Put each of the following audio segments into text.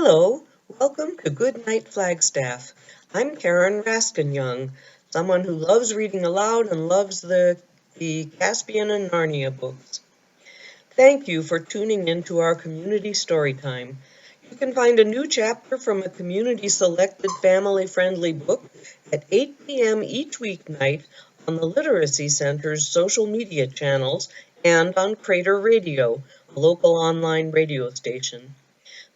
Hello, welcome to Goodnight Flagstaff. I'm Karen Raskin-Young, someone who loves reading aloud and loves the Caspian and Narnia books. Thank you for tuning in to our community story time. You can find a new chapter from a community-selected family-friendly book at 8 p.m. each weeknight on the Literacy Center's social media channels and on Crater Radio, a local online radio station.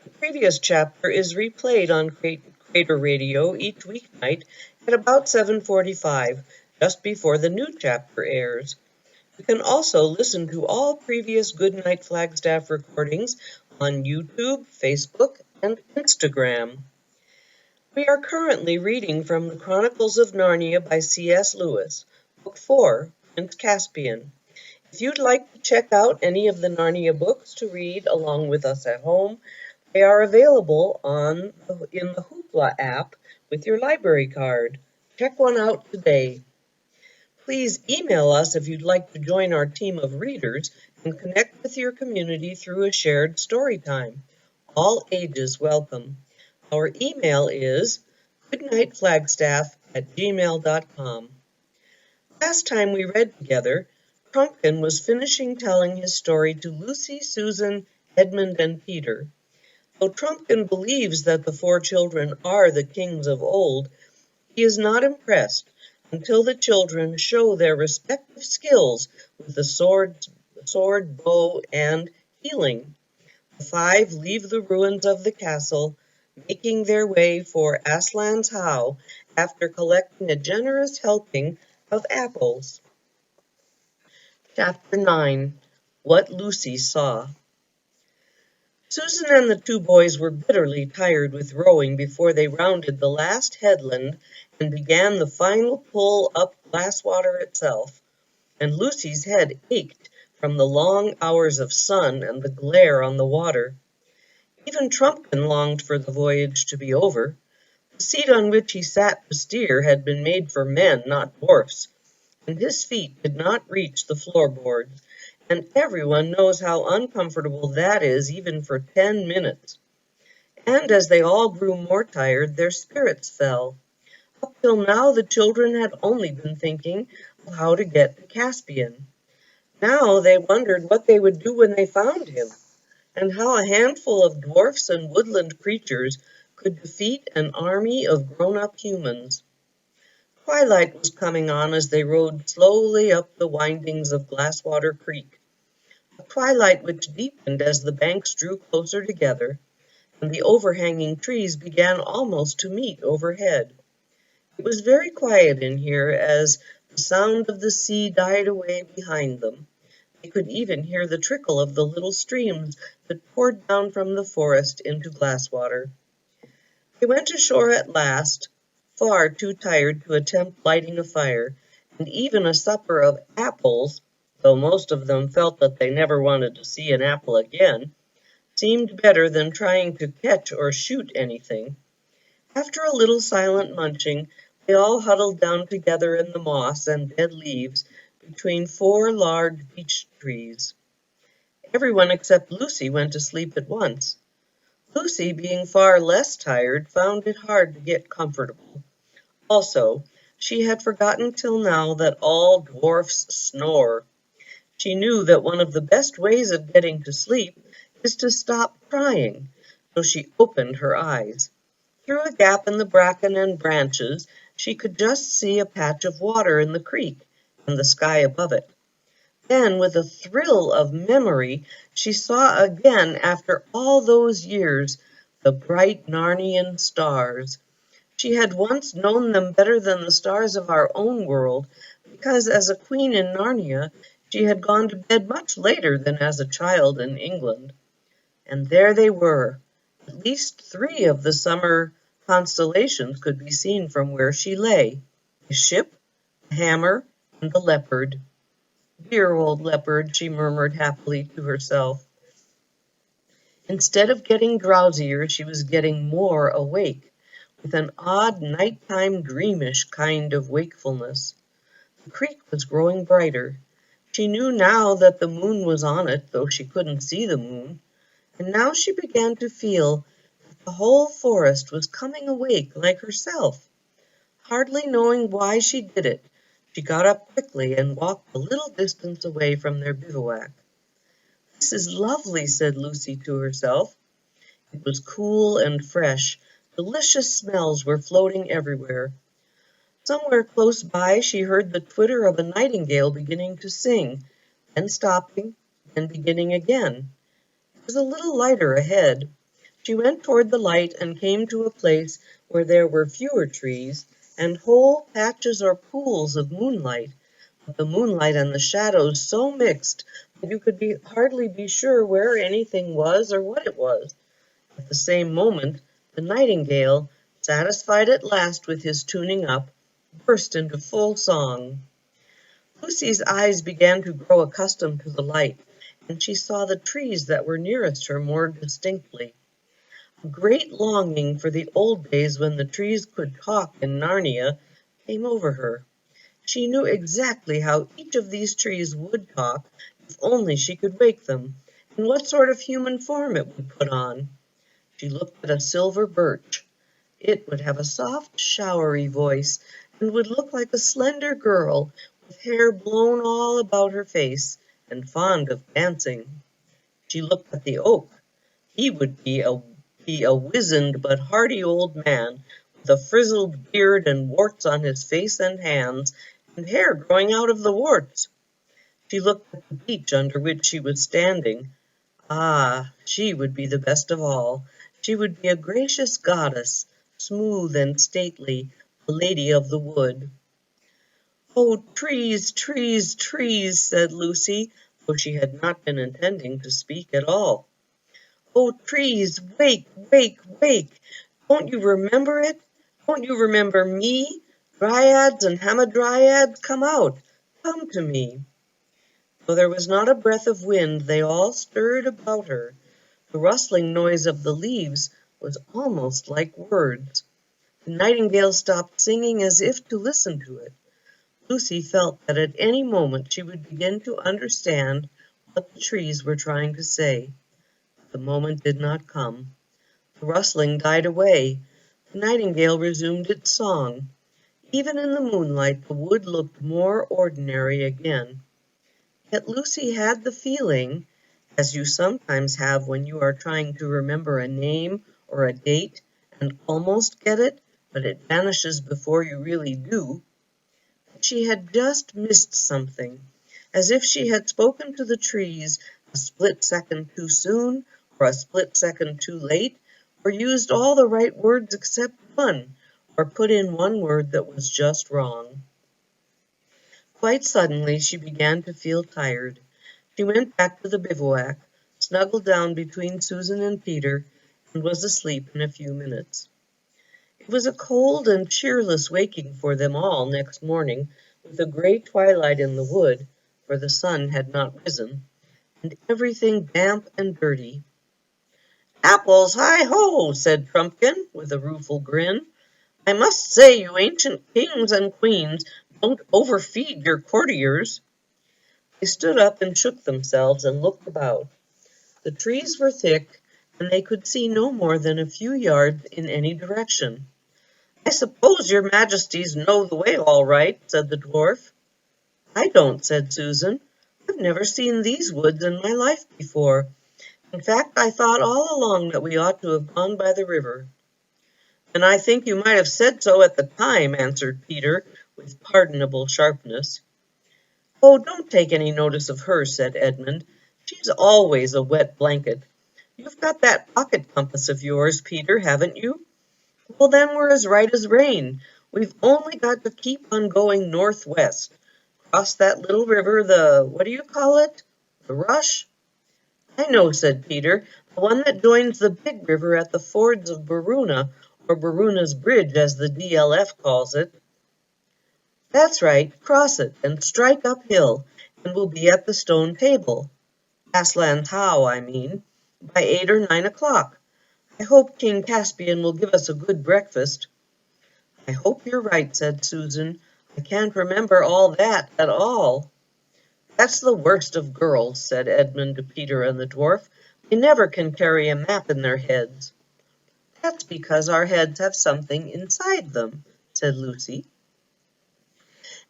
The previous chapter is replayed on Crater Radio each weeknight at about 7:45, just before the new chapter airs. You can also listen to all previous Goodnight Flagstaff recordings on YouTube, Facebook, and Instagram. We are currently reading from the Chronicles of Narnia by C.S. Lewis, Book 4, Prince Caspian. If you'd like to check out any of the Narnia books to read along with us at home, they are available in the Hoopla app with your library card. Check one out today. Please email us if you'd like to join our team of readers and connect with your community through a shared story time. All ages welcome. Our email is goodnightflagstaff@gmail.com. Last time we read together, Trumpkin was finishing telling his story to Lucy, Susan, Edmund, and Peter. Though Trumpkin believes that the four children are the kings of old, he is not impressed until the children show their respective skills with the sword, bow, and healing. The five leave the ruins of the castle, making their way for Aslan's How after collecting a generous helping of apples. Chapter 9. What Lucy Saw. Susan and the two boys were bitterly tired with rowing before they rounded the last headland and began the final pull up Glasswater itself, and Lucy's head ached from the long hours of sun and the glare on the water. Even Trumpkin longed for the voyage to be over. The seat on which he sat to steer had been made for men, not dwarfs, and his feet did not reach the floorboards, and everyone knows how uncomfortable that is even for 10 minutes. And as they all grew more tired, their spirits fell. Up till now the children had only been thinking of how to get to Caspian. Now they wondered what they would do when they found him, and how a handful of dwarfs and woodland creatures could defeat an army of grown-up humans. Twilight was coming on as they rowed slowly up the windings of Glasswater Creek, a twilight which deepened as the banks drew closer together, and the overhanging trees began almost to meet overhead. It was very quiet in here as the sound of the sea died away behind them. They could even hear the trickle of the little streams that poured down from the forest into Glasswater. They went ashore at last, far too tired to attempt lighting a fire, and even a supper of apples, though most of them felt that they never wanted to see an apple again, seemed better than trying to catch or shoot anything. After a little silent munching, they all huddled down together in the moss and dead leaves between four large beech trees. Everyone except Lucy went to sleep at once. Lucy, being far less tired, found it hard to get comfortable. Also, she had forgotten till now that all dwarfs snore. She knew that one of the best ways of getting to sleep is to stop crying, so she opened her eyes. Through a gap in the bracken and branches, she could just see a patch of water in the creek and the sky above it. Then, with a thrill of memory, she saw again, after all those years, the bright Narnian stars. She had once known them better than the stars of our own world, because as a queen in Narnia, she had gone to bed much later than as a child in England. And there they were. At least 3 of the summer constellations could be seen from where she lay: the ship, the hammer, and the leopard. Dear old leopard, she murmured happily to herself. Instead of getting drowsier, she was getting more awake, with an odd nighttime dreamish kind of wakefulness. The creek was growing brighter. She knew now that the moon was on it, though she couldn't see the moon, and now she began to feel The whole forest was coming awake like herself. Hardly knowing why she did it, she got up quickly and walked a little distance away from their bivouac. "This is lovely," said Lucy to herself. It was cool and fresh. Delicious smells were floating everywhere. Somewhere close by she heard the twitter of a nightingale beginning to sing, then stopping, then beginning again. It was a little lighter ahead. She went toward the light and came to a place where there were fewer trees and whole patches or pools of moonlight, but the moonlight and the shadows so mixed that you could hardly be sure where anything was or what it was. At the same moment, the nightingale, satisfied at last with his tuning up, burst into full song. Lucy's eyes began to grow accustomed to the light, and she saw the trees that were nearest her more distinctly. A great longing for the old days when the trees could talk in Narnia came over her. She knew exactly how each of these trees would talk if only she could wake them, and what sort of human form it would put on. She looked at a silver birch. It would have a soft, showery voice, and would look like a slender girl, with hair blown all about her face, and fond of dancing. She looked at the oak. He would be a wizened but hearty old man, with a frizzled beard and warts on his face and hands, and hair growing out of the warts. She looked at the beech under which she was standing. Ah, she would be the best of all. She would be a gracious goddess, smooth and stately, the lady of the wood. "Oh, trees, trees, trees," said Lucy, though she had not been intending to speak at all. "Oh, trees, wake, wake, wake! Don't you remember it? Don't you remember me? Dryads and hamadryads, come out! Come to me!" Though there was not a breath of wind, they all stirred about her. The rustling noise of the leaves was almost like words. The nightingale stopped singing as if to listen to it. Lucy felt that at any moment she would begin to understand what the trees were trying to say. But the moment did not come. The rustling died away. The nightingale resumed its song. Even in the moonlight the wood looked more ordinary again. Yet Lucy had the feeling, as you sometimes have when you are trying to remember a name or a date and almost get it, but it vanishes before you really do, that she had just missed something, as if she had spoken to the trees a split second too soon or a split second too late, or used all the right words except one, or put in one word that was just wrong. Quite suddenly she began to feel tired. She went back to the bivouac, snuggled down between Susan and Peter, and was asleep in a few minutes. It was a cold and cheerless waking for them all next morning, with a grey twilight in the wood, for the sun had not risen, and everything damp and dirty. "Apples, hi-ho!" said Trumpkin, with a rueful grin. "I must say you ancient kings and queens don't overfeed your courtiers." They stood up and shook themselves and looked about. The trees were thick, and they could see no more than a few yards in any direction. "I suppose your majesties know the way all right," said the dwarf. "I don't," said Susan. "I've never seen these woods in my life before. In fact, I thought all along that we ought to have gone by the river." "And I think you might have said so at the time," answered Peter, with pardonable sharpness. "Oh, don't take any notice of her," said Edmund. "She's always a wet blanket. You've got that pocket compass of yours, Peter, haven't you? Well, then we're as right as rain. We've only got to keep on going northwest. Cross that little river, what do you call it? The Rush?" "I know," said Peter, "the one that joins the big river at the fords of Baruna, or Baruna's Bridge, as the DLF calls it." "That's right. Cross it, and strike uphill, and we'll be at the stone table. Aslan's How, I mean, by 8 or 9 o'clock. I hope King Caspian will give us a good breakfast." "I hope you're right," said Susan. "I can't remember all that at all." "That's the worst of girls," said Edmund to Peter and the dwarf. "They never can carry a map in their heads." That's because our heads have something inside them, said Lucy.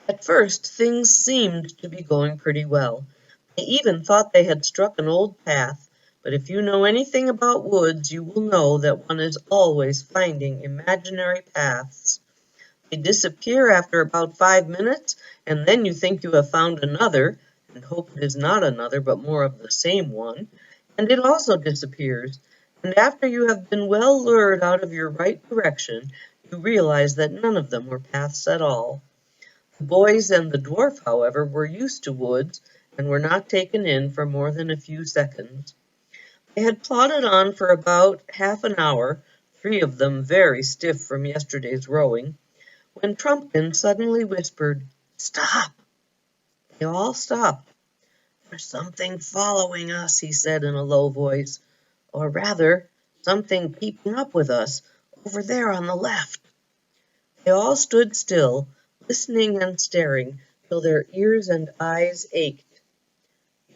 At first, things seemed to be going pretty well. They even thought they had struck an old path, but if you know anything about woods, you will know that one is always finding imaginary paths. They disappear after about 5 minutes, and then you think you have found another, and hope it is not another, but more of the same one, and it also disappears. And after you have been well lured out of your right direction, you realize that none of them were paths at all. The boys and the dwarf, however, were used to woods, and were not taken in for more than a few seconds. They had plodded on for about half an hour, 3 of them very stiff from yesterday's rowing, when Trumpkin suddenly whispered, "Stop!" They all stopped. "There's something following us," he said in a low voice, "or rather, something keeping up with us, over there on the left." They all stood still, listening and staring, till their ears and eyes ached.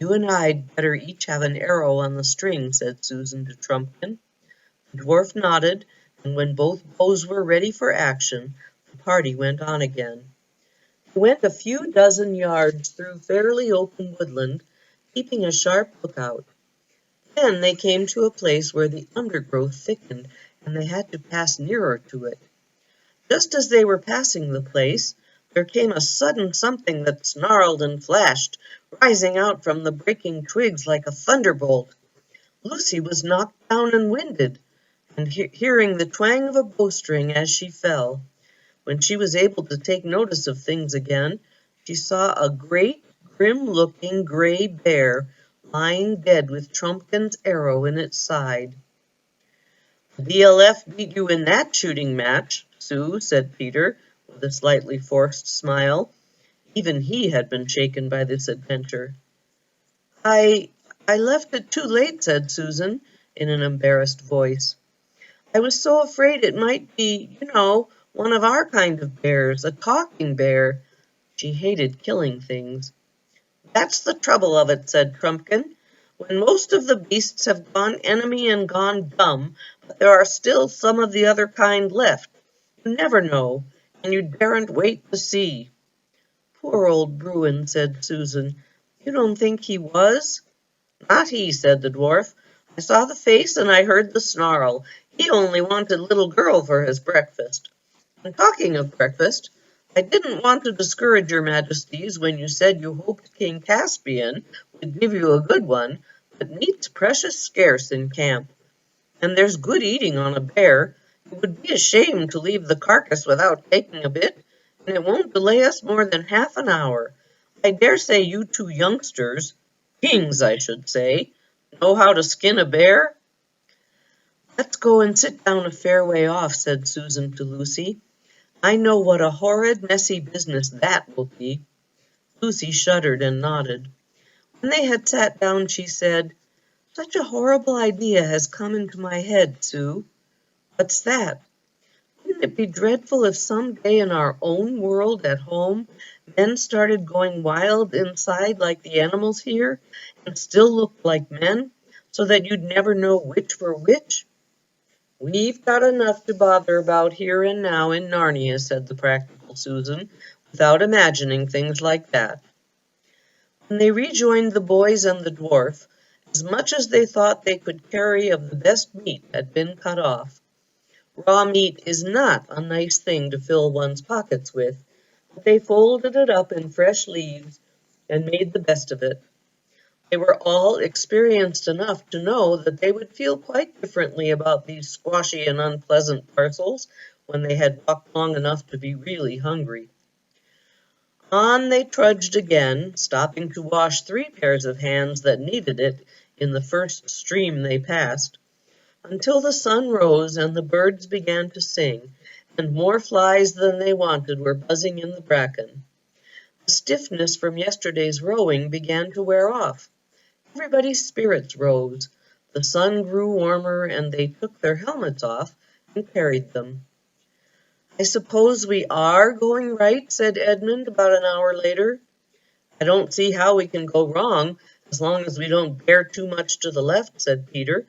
"You and I'd better each have an arrow on the string," said Susan to Trumpkin. The dwarf nodded, and when both bows were ready for action, the party went on again. They went a few dozen yards through fairly open woodland, keeping a sharp lookout. Then they came to a place where the undergrowth thickened, and they had to pass nearer to it. Just as they were passing the place, there came a sudden something that snarled and flashed, rising out from the breaking twigs like a thunderbolt. Lucy was knocked down and winded, and hearing the twang of a bowstring as she fell. When she was able to take notice of things again, she saw a great, grim-looking gray bear lying dead with Trumpkin's arrow in its side. "The BLF beat you in that shooting match, Sue," said Peter, with a slightly forced smile. Even he had been shaken by this adventure. I left it too late," said Susan, in an embarrassed voice. "I was so afraid it might be, one of our kind of bears, a talking bear." She hated killing things. "That's the trouble of it," said Trumpkin. "When most of the beasts have gone enemy and gone dumb, but there are still some of the other kind left. You never know, and you daren't wait to see." "Poor old Bruin," said Susan. "You don't think he was?" "Not he," said the dwarf. "I saw the face and I heard the snarl. He only wanted little girl for his breakfast. And talking of breakfast, I didn't want to discourage your majesties when you said you hoped King Caspian would give you a good one, but meat's precious scarce in camp. And there's good eating on a bear. It would be a shame to leave the carcass without taking a bit, and it won't delay us more than half an hour. I dare say you 2 youngsters, kings I should say, know how to skin a bear?" "Let's go and sit down a fair way off," said Susan to Lucy. "I know what a horrid, messy business that will be." Lucy shuddered and nodded. When they had sat down, she said, "Such a horrible idea has come into my head, Sue." "What's that?" "Wouldn't it be dreadful if some day in our own world at home, men started going wild inside like the animals here, and still looked like men, so that you'd never know which were which?" "We've got enough to bother about here and now in Narnia," said the practical Susan, "without imagining things like that." When they rejoined the boys and the dwarf, as much as they thought they could carry of the best meat had been cut off. Raw meat is not a nice thing to fill one's pockets with, but they folded it up in fresh leaves and made the best of it. They were all experienced enough to know that they would feel quite differently about these squashy and unpleasant parcels when they had walked long enough to be really hungry. On they trudged again, stopping to wash 3 pairs of hands that needed it in the first stream they passed, until the sun rose and the birds began to sing, and more flies than they wanted were buzzing in the bracken. The stiffness from yesterday's rowing began to wear off. Everybody's spirits rose. The sun grew warmer, and they took their helmets off and carried them. "I suppose we are going right," said Edmund about an hour later. "I don't see how we can go wrong, as long as we don't bear too much to the left," said Peter.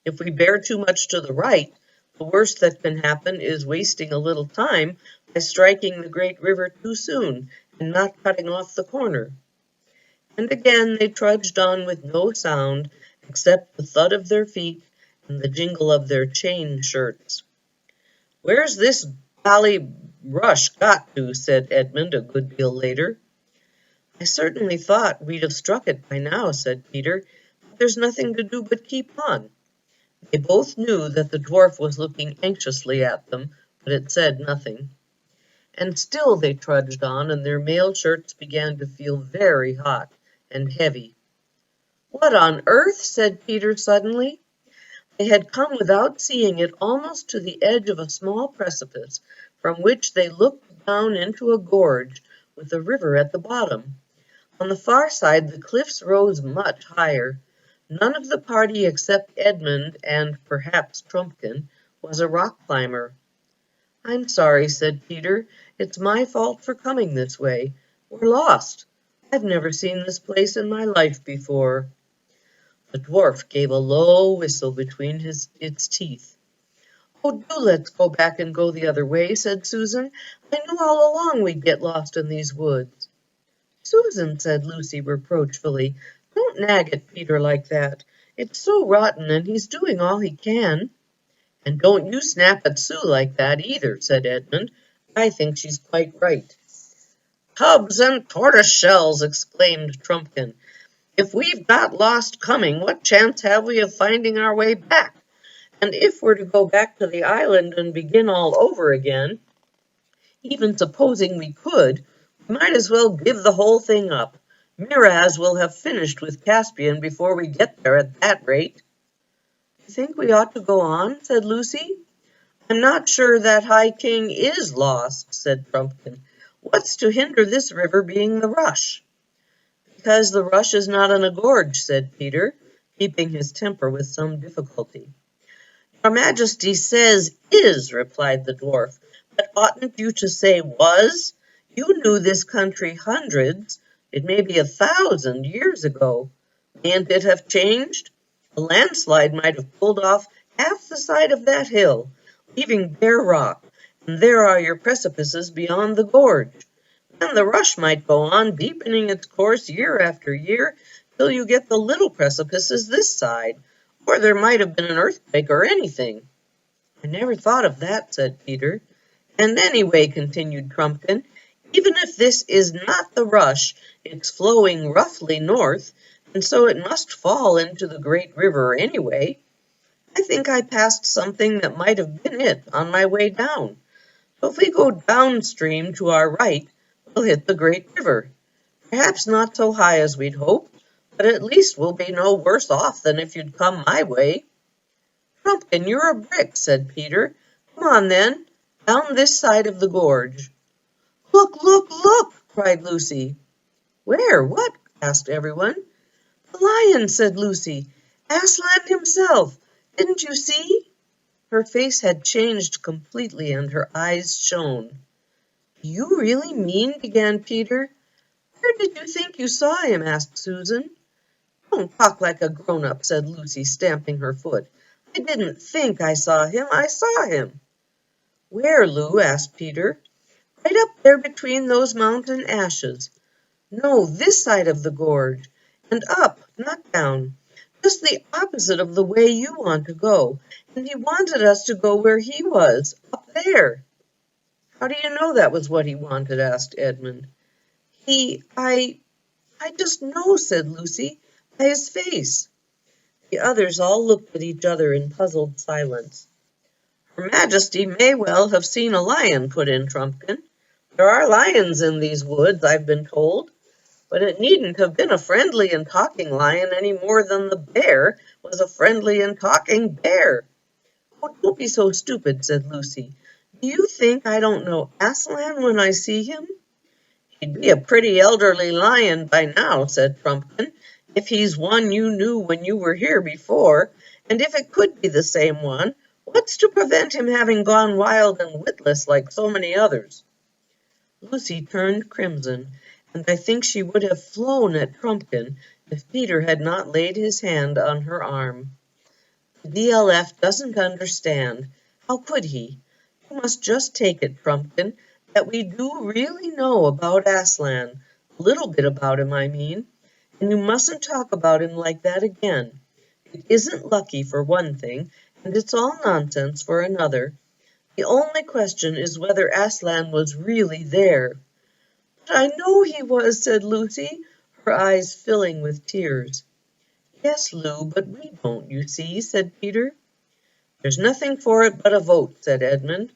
"If we bear too much to the right, The worst that can happen is wasting a little time by striking the great river too soon and not cutting off the corner." And again they trudged on with no sound except the thud of their feet and the jingle of their chain shirts. "Where's this bally rush got to?" said Edmund a good deal later. "I certainly thought we'd have struck it by now," said Peter, "but there's nothing to do but keep on." They both knew that the dwarf was looking anxiously at them, but it said nothing. And still they trudged on, and their mail shirts began to feel very hot and heavy. "What on earth?" said Peter suddenly. They had come without seeing it almost to the edge of a small precipice, from which they looked down into a gorge with a river at the bottom. On the far side the cliffs rose much higher. None of the party except Edmund and perhaps Trumpkin was a rock climber. "I'm sorry," said Peter. "It's my fault for coming this way. We're lost. I've never seen this place in my life before." The dwarf gave a low whistle between its teeth. "Oh, do let's go back and go the other way," said Susan. "I knew all along we'd get lost in these woods." "Susan," said Lucy reproachfully, "don't nag at Peter like that. It's so rotten, and he's doing all he can." "And don't you snap at Sue like that either," said Edmund. "I think she's quite right." "Tubs and tortoise shells!" exclaimed Trumpkin. "If we've got lost coming, what chance have we of finding our way back? And if we're to go back to the island and begin all over again, even supposing we could, we might as well give the whole thing up. Miraz will have finished with Caspian before we get there at that rate." "You think we ought to go on?" said Lucy. "I'm not sure that High King is lost," said Trumpkin. "What's to hinder this river being the Rush?" "Because the Rush is not in a gorge," said Peter, keeping his temper with some difficulty. "Your Majesty says is," replied the dwarf, "but oughtn't you to say was? You knew this country hundreds, it may be 1,000 years ago. Mayn't it have changed? A landslide might have pulled off half the side of that hill, leaving bare rock, and there are your precipices beyond the gorge. Then the Rush might go on, deepening its course year after year, till you get the little precipices this side, or there might have been an earthquake or anything." "I never thought of that," said Peter. "And anyway," continued Trumpkin, "even if this is not the Rush, it's flowing roughly north, and so it must fall into the great river anyway. I think I passed something that might have been it on my way down. So if we go downstream to our right, we'll hit the great river. Perhaps not so high as we'd hoped, but at least we'll be no worse off than if you'd come my way." "Trumpkin, you're a brick," said Peter. "Come on then, down this side of the gorge." "Look, look, look!" cried Lucy. "Where? What?" asked everyone. "The lion," said Lucy. "Aslan himself. Didn't you see?" Her face had changed completely and her eyes shone. "Do you really mean—" began Peter. "Where did you think you saw him?" asked Susan. "Don't talk like a grown-up," said Lucy, stamping her foot. "I didn't think I saw him. I saw him." "Where, Lou?" asked Peter. "Right up there between those mountain ashes. No, this side of the gorge. And up, not down. Just the opposite of the way you want to go. And he wanted us to go where he was, up there." "How do you know that was what he wanted?" asked Edmund. I just know," said Lucy, "by his face." The others all looked at each other in puzzled silence. "Her Majesty may well have seen a lion," put in Trumpkin. "There are lions in these woods, I've been told. But it needn't have been a friendly and talking lion any more than the bear was a friendly and talking bear." "Oh, don't be so stupid," said Lucy. "Do you think I don't know Aslan when I see him?" "He'd be a pretty elderly lion by now," said Trumpkin, "if he's one you knew when you were here before, and if it could be the same one, what's to prevent him having gone wild and witless like so many others?" Lucy turned crimson, and I think she would have flown at Trumpkin if Peter had not laid his hand on her arm. "The DLF doesn't understand. How could he? You must just take it, Trumpkin, that we do really know about Aslan, a little bit about him, I mean, and you mustn't talk about him like that again. It isn't lucky for one thing, and it's all nonsense for another. The only question is whether Aslan was really there. But I know he was, said Lucy, her eyes filling with tears. Yes, Lou, but we don't, you see, said Peter. There's nothing for it but a vote, said Edmund.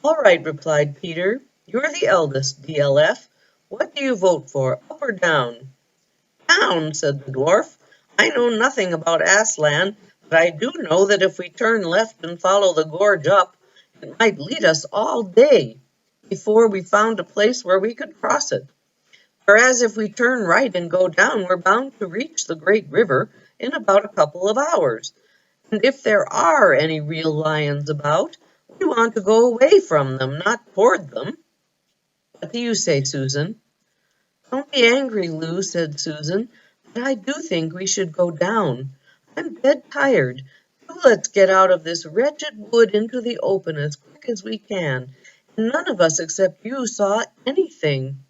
All right, replied Peter. You're the eldest, DLF. What do you vote for, up or down? Down, said the dwarf. I know nothing about Aslan, but I do know that if we turn left and follow the gorge up, it might lead us all day before we found a place where we could cross it. Whereas if we turn right and go down, we're bound to reach the great river in about a couple of hours. And if there are any real lions about, we want to go away from them, not toward them. What do you say, Susan? Don't be angry, Lou, said Susan, but I do think we should go down. I'm dead tired. Do let's get out of this wretched wood into the open as quick as we can. And none of us except you saw anything.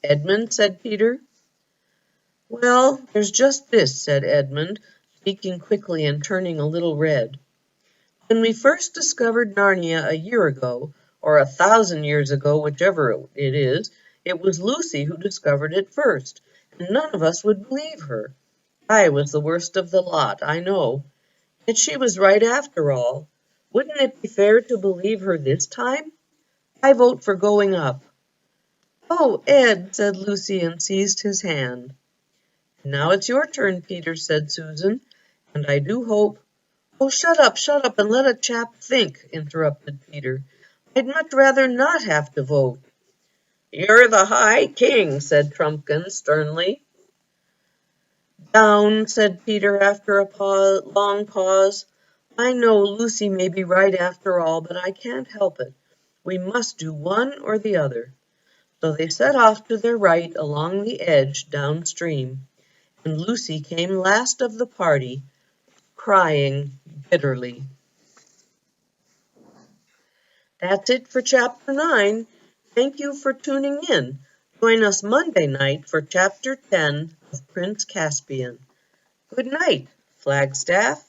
Edmund, said Peter. Well, there's just this, said Edmund, speaking quickly and turning a little red. When we first discovered Narnia a year ago, or 1,000 years ago, whichever it is, it was Lucy who discovered it first, and none of us would believe her. I was the worst of the lot, I know. Yet she was right after all. Wouldn't it be fair to believe her this time? I vote for going up. Oh, Ed, said Lucy and seized his hand. Now it's your turn, Peter, said Susan, and I do hope— Oh, shut up, and let a chap think, interrupted Peter. I'd much rather not have to vote. You're the High King, said Trumpkin sternly. Down, said Peter after a long pause. I know Lucy may be right after all, but I can't help it. We must do one or the other. So they set off to their right along the edge downstream, and Lucy came last of the party, crying bitterly. That's it for Chapter 9. Thank you for tuning in. Join us Monday night for Chapter 10 of Prince Caspian. Good night, Flagstaff.